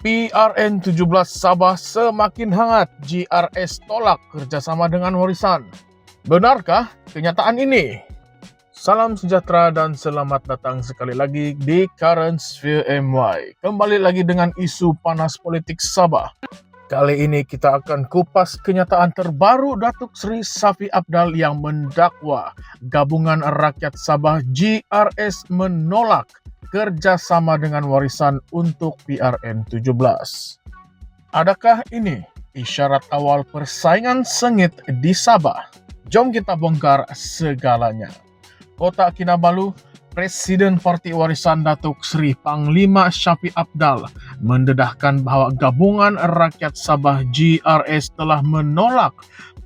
PRN17 Sabah semakin hangat, GRS tolak kerjasama dengan warisan. Benarkah kenyataan ini? Salam sejahtera dan selamat datang sekali lagi di Current Sphere MY. Kembali lagi dengan isu panas politik Sabah. Kali ini kita akan kupas kenyataan terbaru Datuk Seri Shafi Apdal yang mendakwa Gabungan Rakyat Sabah GRS menolak kerjasama dengan warisan untuk PRN17. Adakah ini isyarat awal persaingan sengit di Sabah? Jom kita bongkar segalanya. Kota Kinabalu, Presiden Parti Warisan Datuk Seri Panglima Shafi Apdal mendedahkan bahawa Gabungan Rakyat Sabah GRS telah menolak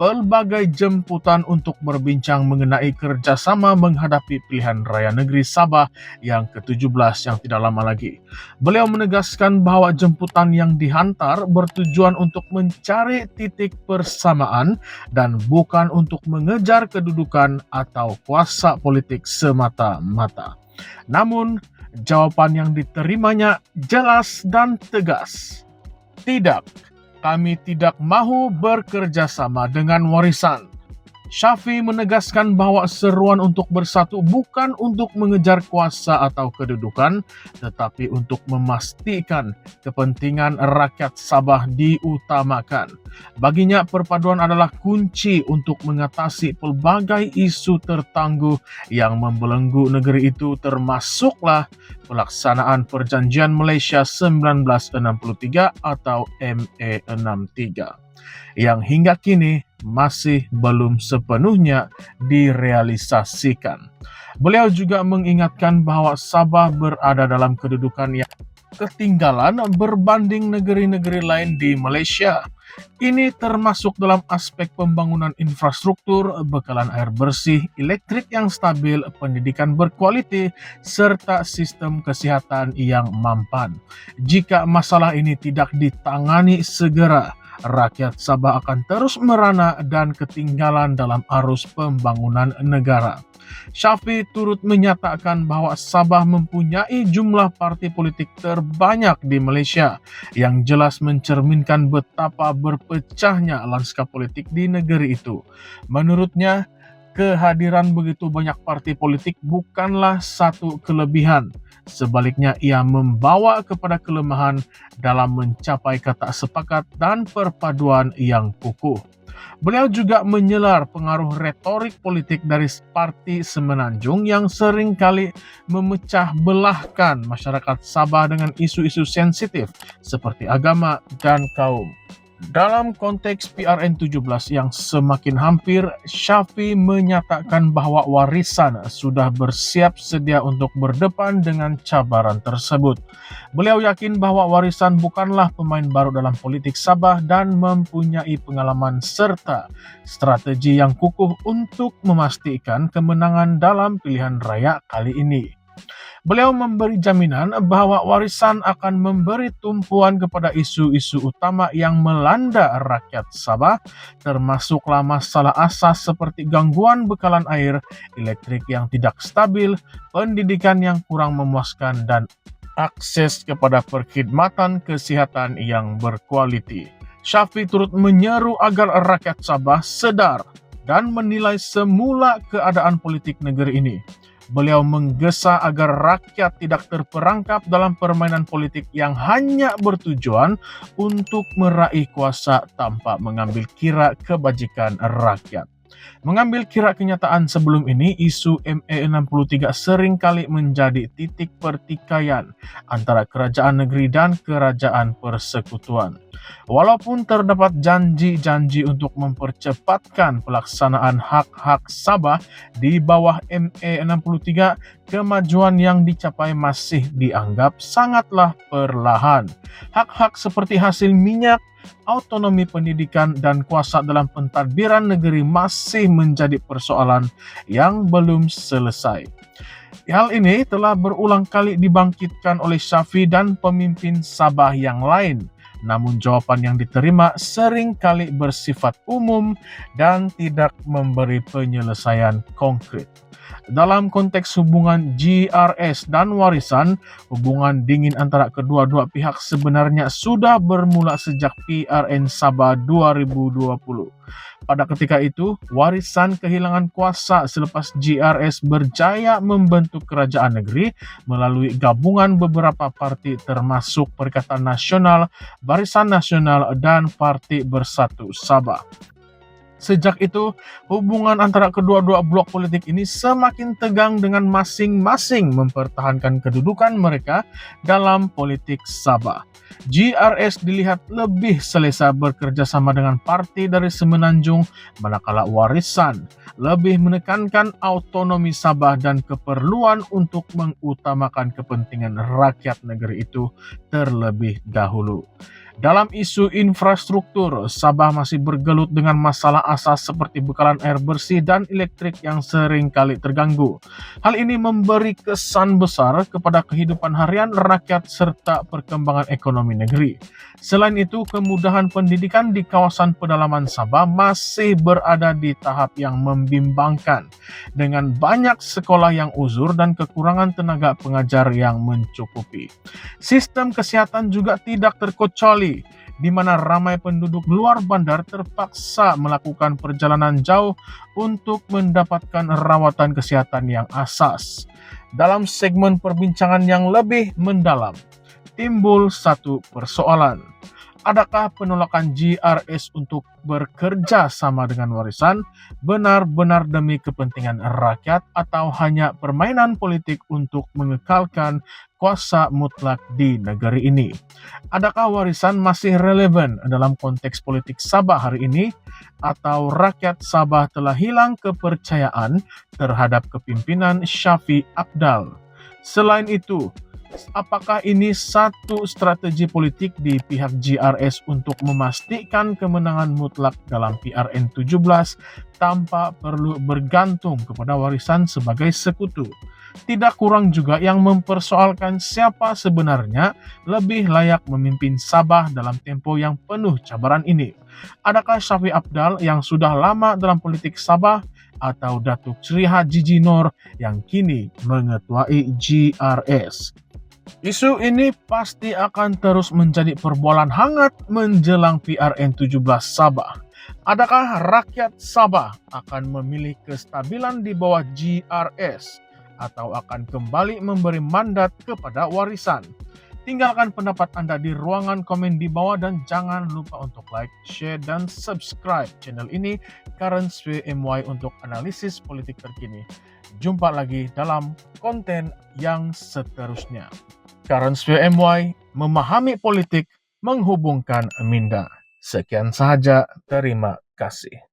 pelbagai jemputan untuk berbincang mengenai kerjasama menghadapi pilihan raya negeri Sabah yang ke-17 yang tidak lama lagi. Beliau menegaskan bahawa jemputan yang dihantar bertujuan untuk mencari titik persamaan dan bukan untuk mengejar kedudukan atau kuasa politik semata-mata. Namun, jawapan yang diterimanya jelas dan tegas. Tidak. Kami tidak mahu bekerja sama dengan warisan. Shafi menegaskan bahawa seruan untuk bersatu bukan untuk mengejar kuasa atau kedudukan, tetapi untuk memastikan kepentingan rakyat Sabah diutamakan. Baginya, perpaduan adalah kunci untuk mengatasi pelbagai isu tertangguh yang membelenggu negeri itu, termasuklah pelaksanaan Perjanjian Malaysia 1963 atau MA63 yang hingga kini masih belum sepenuhnya direalisasikan. Beliau juga mengingatkan bahawa Sabah berada dalam kedudukan yang ketinggalan berbanding negeri-negeri lain di Malaysia. Ini termasuk dalam aspek pembangunan infrastruktur, bekalan air bersih, elektrik yang stabil, pendidikan berkualiti, serta sistem kesihatan yang mampan. Jika masalah ini tidak ditangani segera, rakyat Sabah akan terus merana dan ketinggalan dalam arus pembangunan negara. Shafi turut menyatakan bahawa Sabah mempunyai jumlah parti politik terbanyak di Malaysia yang jelas mencerminkan betapa berpecahnya lanskap politik di negeri itu. Menurutnya, kehadiran begitu banyak parti politik bukanlah satu kelebihan. Sebaliknya, ia membawa kepada kelemahan dalam mencapai kata sepakat dan perpaduan yang kukuh. Beliau juga menyelar pengaruh retorik politik dari parti Semenanjung yang seringkali memecah belahkan masyarakat Sabah dengan isu-isu sensitif seperti agama dan kaum. Dalam konteks PRN17 yang semakin hampir, Shafi menyatakan bahawa warisan sudah bersiap sedia untuk berdepan dengan cabaran tersebut. Beliau yakin bahawa warisan bukanlah pemain baru dalam politik Sabah dan mempunyai pengalaman serta strategi yang kukuh untuk memastikan kemenangan dalam pilihan raya kali ini. Beliau memberi jaminan bahawa warisan akan memberi tumpuan kepada isu-isu utama yang melanda rakyat Sabah, termasuklah masalah asas seperti gangguan bekalan air, elektrik yang tidak stabil, pendidikan yang kurang memuaskan, dan akses kepada perkhidmatan kesihatan yang berkualiti. Shafi turut menyeru agar rakyat Sabah sedar dan menilai semula keadaan politik negeri ini. Beliau menggesa agar rakyat tidak terperangkap dalam permainan politik yang hanya bertujuan untuk meraih kuasa tanpa mengambil kira kebajikan rakyat. Mengambil kira kenyataan sebelum ini, isu MA63 seringkali menjadi titik pertikaian antara kerajaan negeri dan kerajaan persekutuan. Walaupun terdapat janji-janji untuk mempercepatkan pelaksanaan hak-hak Sabah di bawah MA63, kemajuan yang dicapai masih dianggap sangatlah perlahan. Hak-hak seperti hasil minyak, autonomi pendidikan, dan kuasa dalam pentadbiran negeri masih menjadi persoalan yang belum selesai. Hal ini telah berulang kali dibangkitkan oleh Shafi dan pemimpin Sabah yang lain. namun jawaban yang diterima seringkali bersifat umum dan tidak memberi penyelesaian konkret. Dalam konteks hubungan GRS dan warisan, hubungan dingin antara kedua-dua pihak sebenarnya sudah bermula sejak PRN Sabah 2020. Pada ketika itu, warisan kehilangan kuasa selepas GRS berjaya membentuk kerajaan negeri melalui gabungan beberapa parti termasuk Perikatan Nasional, Barisan Nasional, dan Parti Bersatu Sabah. Sejak itu, hubungan antara kedua-dua blok politik ini semakin tegang dengan masing-masing mempertahankan kedudukan mereka dalam politik Sabah. GRS dilihat lebih selesa bekerja sama dengan parti dari Semenanjung, manakala Warisan lebih menekankan autonomi Sabah dan keperluan untuk mengutamakan kepentingan rakyat negeri itu terlebih dahulu. Dalam isu infrastruktur, Sabah masih bergelut dengan masalah asas seperti bekalan air bersih dan elektrik yang sering kali terganggu. Hal ini memberi kesan besar kepada kehidupan harian rakyat serta perkembangan ekonomi negeri. Selain itu, kemudahan pendidikan di kawasan pedalaman Sabah masih berada di tahap yang membimbangkan, dengan banyak sekolah yang uzur dan kekurangan tenaga pengajar yang mencukupi. Sistem kesehatan juga tidak terkecuali, di mana ramai penduduk luar bandar terpaksa melakukan perjalanan jauh untuk mendapatkan rawatan kesehatan yang asas. Dalam segmen perbincangan yang lebih mendalam, timbul satu persoalan. Adakah penolakan GRS untuk bekerja sama dengan warisan benar-benar demi kepentingan rakyat atau hanya permainan politik untuk mengekalkan kuasa mutlak di negeri ini? Adakah warisan masih relevan dalam konteks politik Sabah hari ini, atau rakyat Sabah telah hilang kepercayaan terhadap kepimpinan Syafiq Apdal? Selain itu, apakah ini satu strategi politik di pihak GRS untuk memastikan kemenangan mutlak dalam PRN 17 tanpa perlu bergantung kepada warisan sebagai sekutu? Tidak kurang juga yang mempersoalkan siapa sebenarnya lebih layak memimpin Sabah dalam tempo yang penuh cabaran ini. Adakah Syafiq Apdal yang sudah lama dalam politik Sabah, atau Datuk Sri Haji Jinor yang kini mengetuai GRS? Isu ini pasti akan terus menjadi perbualan hangat menjelang PRN 17 Sabah. Adakah rakyat Sabah akan memilih kestabilan di bawah GRS atau akan kembali memberi mandat kepada warisan? Tinggalkan pendapat Anda di ruangan komen di bawah dan jangan lupa untuk like, share, dan subscribe channel ini, Currents VMY, untuk analisis politik terkini. Jumpa lagi dalam konten yang seterusnya. Currents VMY, memahami politik, menghubungkan minda. Sekian sahaja, terima kasih.